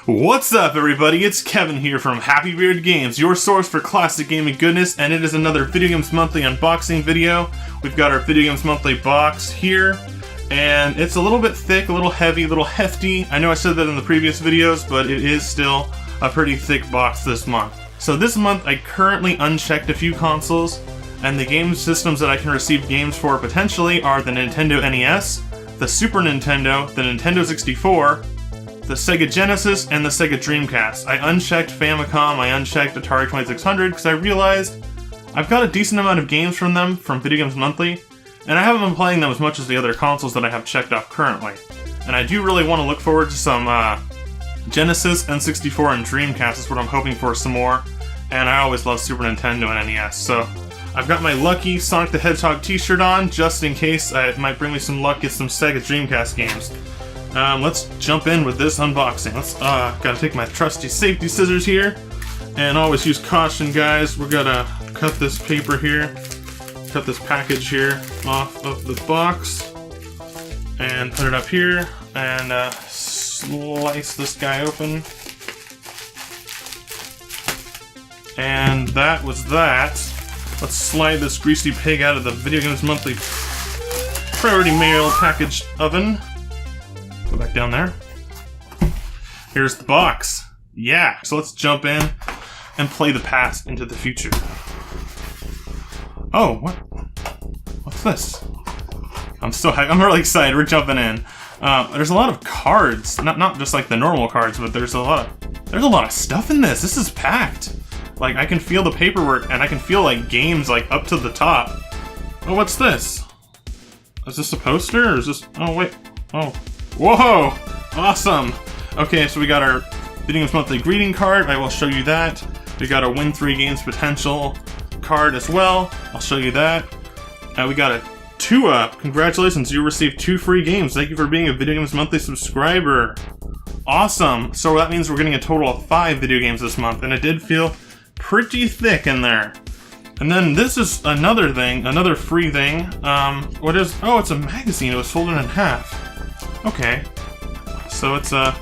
What's up, everybody? It's Kevin here from Happy Beard Games, your source for classic gaming goodness, and it is another Video Games Monthly unboxing video. We've got our Video Games Monthly box here, and it's a little bit thick, a little heavy, a little hefty. I know I said that in the previous videos, but it is still a pretty thick box this month. So this month, I currently unchecked a few consoles, and the game systems that I can receive games for potentially are the Nintendo NES, the Super Nintendo, the Nintendo 64, the Sega Genesis, and the Sega Dreamcast. I unchecked Famicom, I unchecked Atari 2600 because I realized I've got a decent amount of games from them from Video Games Monthly, and I haven't been playing them as much as the other consoles that I have checked off currently. And I do really want to look forward to some Genesis, N64, and Dreamcast is what I'm hoping for some more, and I always love Super Nintendo and NES, so I've got my lucky Sonic the Hedgehog t-shirt on, just in case it might bring me some luck at some Sega Dreamcast games. Let's jump in with this unboxing. Gotta take my trusty safety scissors here, and always use caution, guys. We're gonna cut this paper here, cut this package here off of the box, and put it up here, and slice this guy open. And that was that. Let's slide this greasy pig out of the Video Games Monthly Priority Mail package oven. Go back down there. Here's the box. Yeah, so let's jump in and play the past into the future. Oh, what's this? I'm really excited. We're jumping in. There's a lot of cards, not just like the normal cards, but there's a lot of stuff in this. This is packed. Like, I can feel the paperwork, and I can feel like games like up to the top. Oh, what's this? Is this a poster, or is this? Oh wait. Oh. Whoa! Awesome! Okay, so we got our Video Games Monthly greeting card. I will show you that. We got a Win 3 Games Potential card as well. I'll show you that. We got a 2-up. Congratulations, you received 2 free games. Thank you for being a Video Games Monthly subscriber. Awesome! So that means we're getting a total of 5 video games this month, and it did feel pretty thick in there. And then this is another thing, another free thing. What is? Oh, it's a magazine. It was folded in half. Okay, so it's a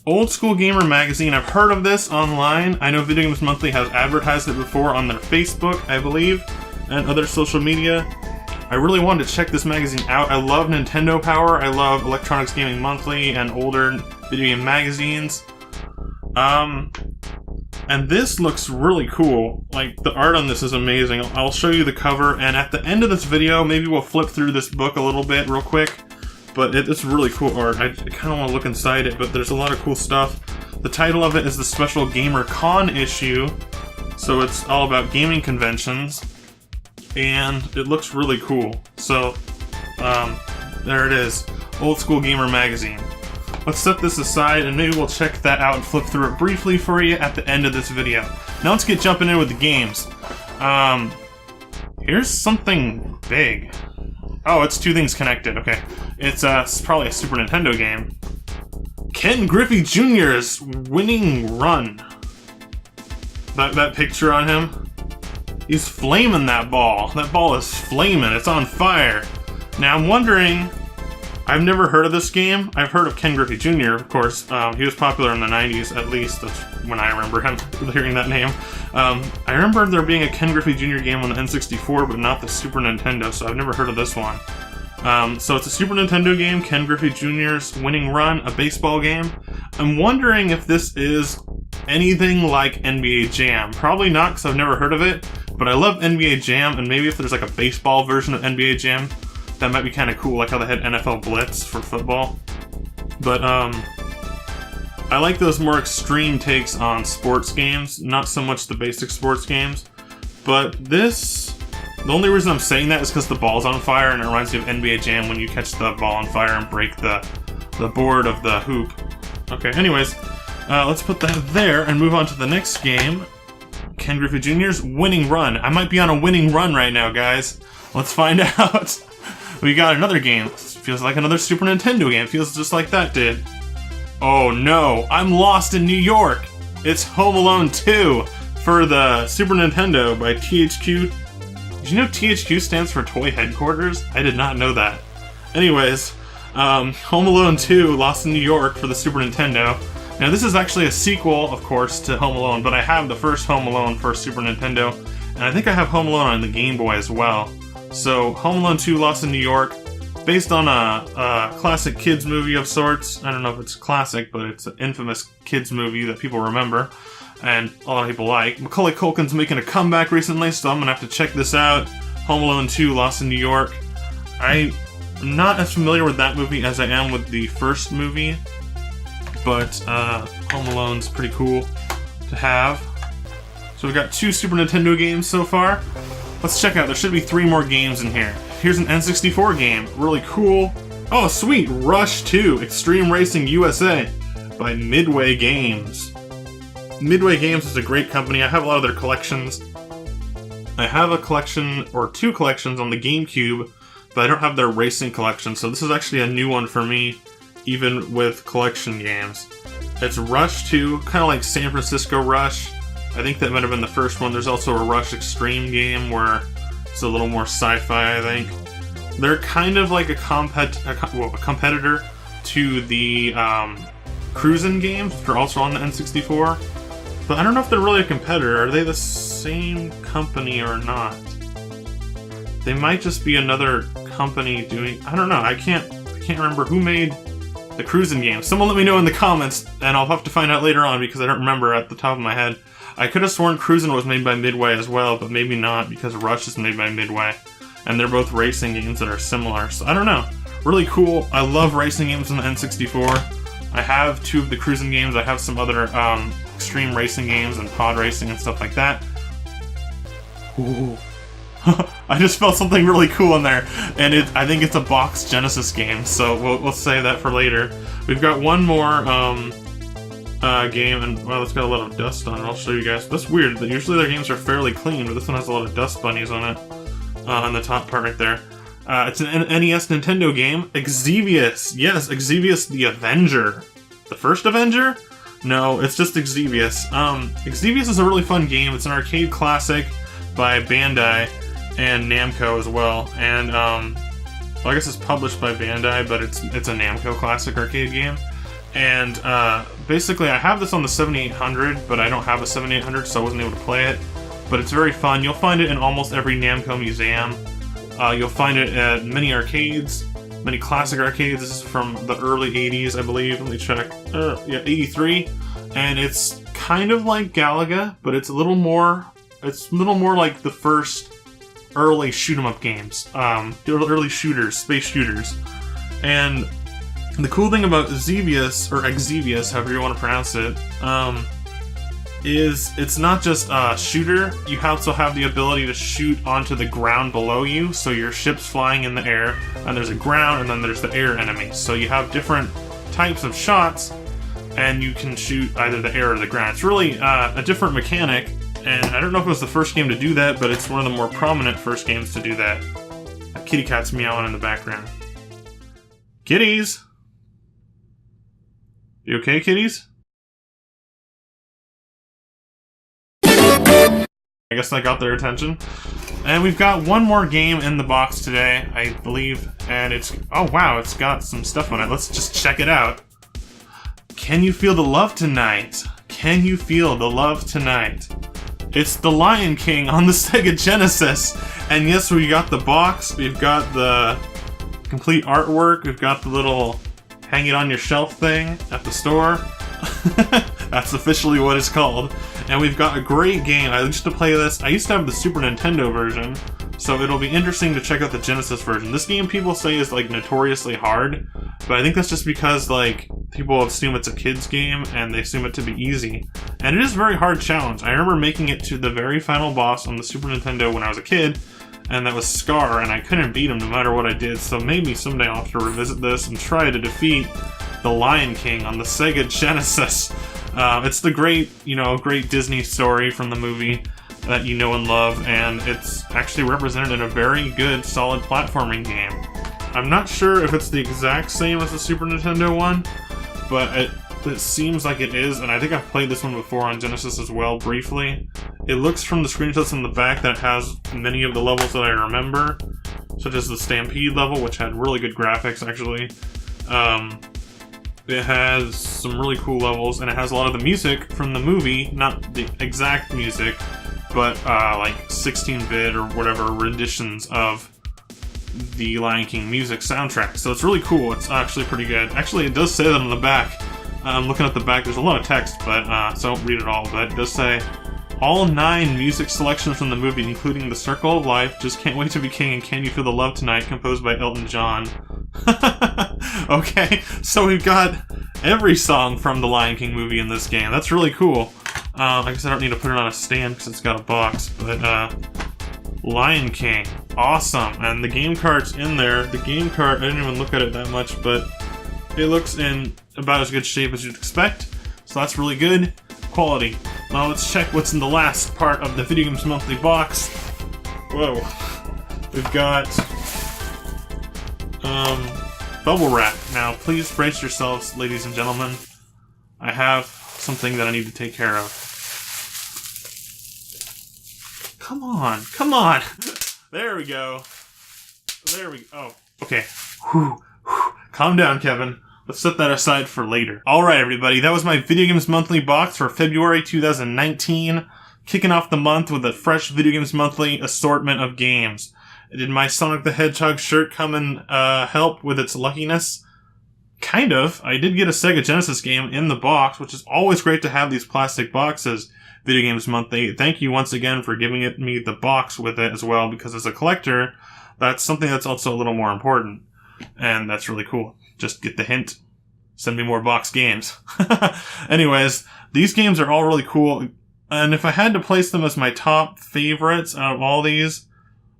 Old School Gamer magazine. I've heard of this online. I know Video Games Monthly has advertised it before on their Facebook, I believe, and other social media. I really wanted to check this magazine out. I love Nintendo Power. I love Electronics Gaming Monthly and older video game magazines. And this looks really cool. Like, the art on this is amazing. I'll show you the cover, and at the end of this video, maybe we'll flip through this book a little bit real quick. But it's really cool art. I kind of want to look inside it, but there's a lot of cool stuff. The title of it is the Special Gamer Con issue, so it's all about gaming conventions, and it looks really cool. So, there it is. Old School Gamer magazine. Let's set this aside, and maybe we'll check that out and flip through it briefly for you at the end of this video. Now let's get jumping in with the games. Here's something big. Oh, it's 2 things connected. Okay. It's probably a Super Nintendo game. Ken Griffey Jr.'s Winning Run. That picture on him? He's flaming that ball. That ball is flaming. It's on fire. Now, I'm wondering... I've never heard of this game. I've heard of Ken Griffey Jr., of course. He was popular in the 90s, at least. That's when I remember him hearing that name. I remember there being a Ken Griffey Jr. game on the N64, but not the Super Nintendo, so I've never heard of this one. So it's a Super Nintendo game, Ken Griffey Jr.'s Winning Run, a baseball game. I'm wondering if this is anything like NBA Jam. Probably not, because I've never heard of it, but I love NBA Jam, and maybe if there's like a baseball version of NBA Jam, that might be kind of cool, like how they had NFL Blitz for football. But, I like those more extreme takes on sports games, not so much the basic sports games. But this... The only reason I'm saying that is because the ball's on fire, and it reminds me of NBA Jam when you catch the ball on fire and break the board of the hoop. Okay, anyways, let's put that there and move on to the next game. Ken Griffey Jr.'s Winning Run. I might be on a winning run right now, guys. Let's find out. We got another game. Feels like another Super Nintendo game. Feels just like that did. Oh no, I'm lost in New York. It's Home Alone 2 for the Super Nintendo by THQ. Did you know THQ stands for Toy Headquarters? I did not know that. Anyways, Home Alone 2, Lost in New York for the Super Nintendo. Now this is actually a sequel, of course, to Home Alone, but I have the first Home Alone for Super Nintendo, and I think I have Home Alone on the Game Boy as well. So Home Alone 2 Lost in New York, based on a classic kids movie of sorts. I don't know if it's classic, but it's an infamous kids movie that people remember, and a lot of people like. Macaulay Culkin's making a comeback recently, so I'm gonna have to check this out. Home Alone 2 Lost in New York. I'm not as familiar with that movie as I am with the first movie, but Home Alone's pretty cool to have. So we've got 2 Super Nintendo games so far. Let's check out, there should be 3 more games in here. Here's an N64 game, really cool. Oh sweet, Rush 2 Extreme Racing USA by Midway Games. Midway Games is a great company, I have a lot of their collections. I have a collection, or 2 collections on the GameCube, but I don't have their racing collection, so this is actually a new one for me, even with collection games. It's Rush 2, kind of like San Francisco Rush. I think that might have been the first one. There's also a Rush Extreme game where it's a little more sci-fi, I think. They're kind of like a competitor to the cruising games, which are also on the N64. But I don't know if they're really a competitor. Are they the same company or not? They might just be another company doing... I don't know. I can't remember who made the cruising game. Someone let me know in the comments, and I'll have to find out later on because I don't remember at the top of my head. I could have sworn Cruisin' was made by Midway as well, but maybe not because Rush is made by Midway. And they're both racing games that are similar, so I don't know. Really cool. I love racing games on the N64. I have 2 of the cruising games. I have some other extreme racing games and pod racing and stuff like that. Ooh. I just felt something really cool in there, and I think it's a box Genesis game, so we'll save that for later. We've got one more game, and well, it's got a lot of dust on it. I'll show you guys. That's weird. Usually their games are fairly clean, but this one has a lot of dust bunnies on it, on the top part right there. It's an NES Nintendo game. Exevious. Yes, Exevious the Avenger. The first Avenger? No, it's just Exevious. Exevious is a really fun game. It's an arcade classic by Bandai and Namco as well. And, well, I guess it's published by Bandai, but it's a Namco classic arcade game. And basically, I have this on the 7800, but I don't have a 7800, so I wasn't able to play it. But it's very fun. You'll find it in almost every Namco museum. You'll find it at many arcades, many classic arcades. This is from the early 80s, I believe. Let me check. Yeah, 83. And it's kind of like Galaga, but it's a little more. It's a little more like the first early shoot-'em-up games, early shooters, space shooters. And the cool thing about Exevious, or Exevious, however you want to pronounce it, is it's not just a shooter. You also have the ability to shoot onto the ground below you, so your ship's flying in the air, and there's a ground, and then there's the air enemies. So you have different types of shots, and you can shoot either the air or the ground. It's really a different mechanic, and I don't know if it was the first game to do that, but it's one of the more prominent first games to do that. That kitty cat's meowing in the background. Kitties! You okay, kitties? I guess I got their attention. And we've got one more game in the box today, I believe, and it's... oh wow, it's got some stuff on it. Let's just check it out. Can you feel the love tonight? Can you feel the love tonight? It's The Lion King on the Sega Genesis. And yes, we got the box, we've got the complete artwork, we've got the little hang it on your shelf thing at the store. That's officially what it's called. And we've got a great game. I used to play this. I used to have the Super Nintendo version, so it'll be interesting to check out the Genesis version. This game people say is like notoriously hard, but I think that's just because like people assume it's a kid's game and they assume it to be easy. And it is a very hard challenge. I remember making it to the very final boss on the Super Nintendo when I was a kid, and that was Scar, and I couldn't beat him no matter what I did, so maybe someday I'll have to revisit this and try to defeat The Lion King on the Sega Genesis. It's the great Disney story from the movie that you know and love, and it's actually represented in a very good, solid platforming game. I'm not sure if it's the exact same as the Super Nintendo one, but it seems like it is, and I think I've played this one before on Genesis as well, briefly. It looks from the screenshots in the back that it has many of the levels that I remember, such as the Stampede level, which had really good graphics, actually. It has some really cool levels, and it has a lot of the music from the movie, not the exact music, but like 16-bit or whatever renditions of the Lion King music soundtrack. So it's really cool. It's actually pretty good. Actually, it does say that on the back. I'm looking at the back. There's a lot of text, but so I won't read it all. But it does say, all 9 music selections from the movie, including The Circle of Life, Just Can't Wait to Be King, and Can You Feel the Love Tonight, composed by Elton John. Okay, so we've got every song from the Lion King movie in this game. That's really cool. I guess I don't need to put it on a stand because it's got a box, but Lion King, awesome. And the game card's in there. The game card, I didn't even look at it that much, but it looks in about as good shape as you'd expect, so that's really good quality. Now let's check what's in the last part of the Video Games Monthly box. Whoa. We've got bubble wrap. Now please brace yourselves, ladies and gentlemen. I have something that I need to take care of. Come on, come on! There we go. There we go. Oh, okay. Whew. Calm down, Kevin. Let's set that aside for later. Alright, everybody, that was my Video Games Monthly box for February 2019. Kicking off the month with a fresh Video Games Monthly assortment of games. Did my Sonic the Hedgehog shirt come and help with its luckiness? Kind of. I did get a Sega Genesis game in the box, which is always great to have these plastic boxes. Video Games Monthly, thank you once again for giving me the box with it as well, because as a collector, that's something that's also a little more important. And that's really cool. Just get the hint. Send me more box games. Anyways, these games are all really cool. And if I had to place them as my top favorites out of all these,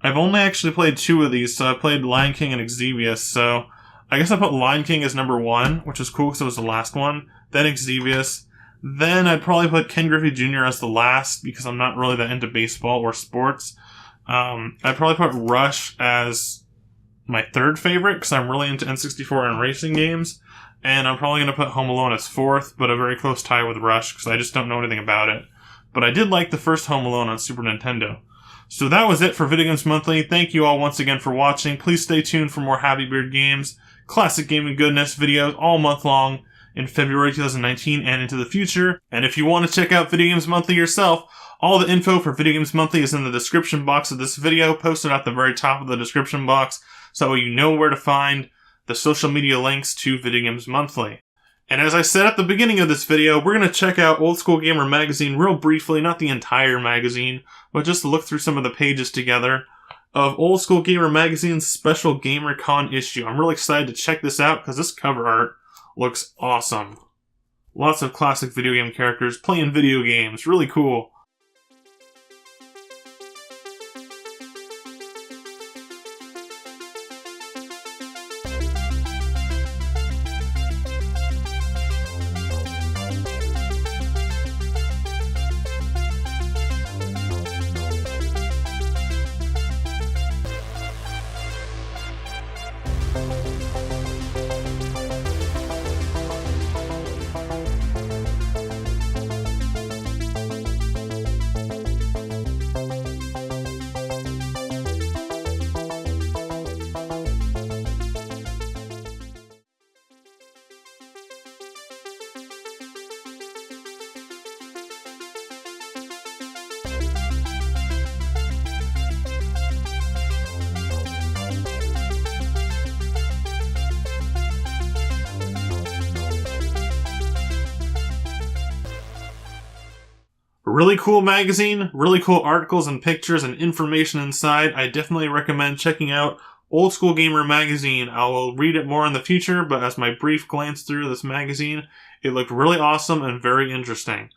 I've only actually played 2 of these. So I played Lion King and Exvius. So I guess I put Lion King as number 1, which is cool because it was the last one. Then Exvius. Then I'd probably put Ken Griffey Jr. as the last because I'm not really that into baseball or sports. I'd probably put Rush as my 3rd favorite because I'm really into N64 and racing games. And I'm probably going to put Home Alone as 4th, but a very close tie with Rush because I just don't know anything about it. But I did like the first Home Alone on Super Nintendo. So that was it for Video Games Monthly. Thank you all once again for watching. Please stay tuned for more Happy Beard games, classic gaming goodness videos all month long in February 2019 and into the future. And if you want to check out Video Games Monthly yourself, all the info for Video Games Monthly is in the description box of this video, posted at the very top of the description box, so you know where to find the social media links to Video Games Monthly. And as I said at the beginning of this video, we're going to check out Old School Gamer magazine real briefly, not the entire magazine, but just to look through some of the pages together of Old School Gamer magazine's special GamerCon issue. I'm really excited to check this out because this cover art looks awesome. Lots of classic video game characters playing video games. Really cool. Really cool magazine, really cool articles and pictures and information inside. I definitely recommend checking out Old School Gamer magazine. I will read it more in the future, but as my brief glance through this magazine, it looked really awesome and very interesting.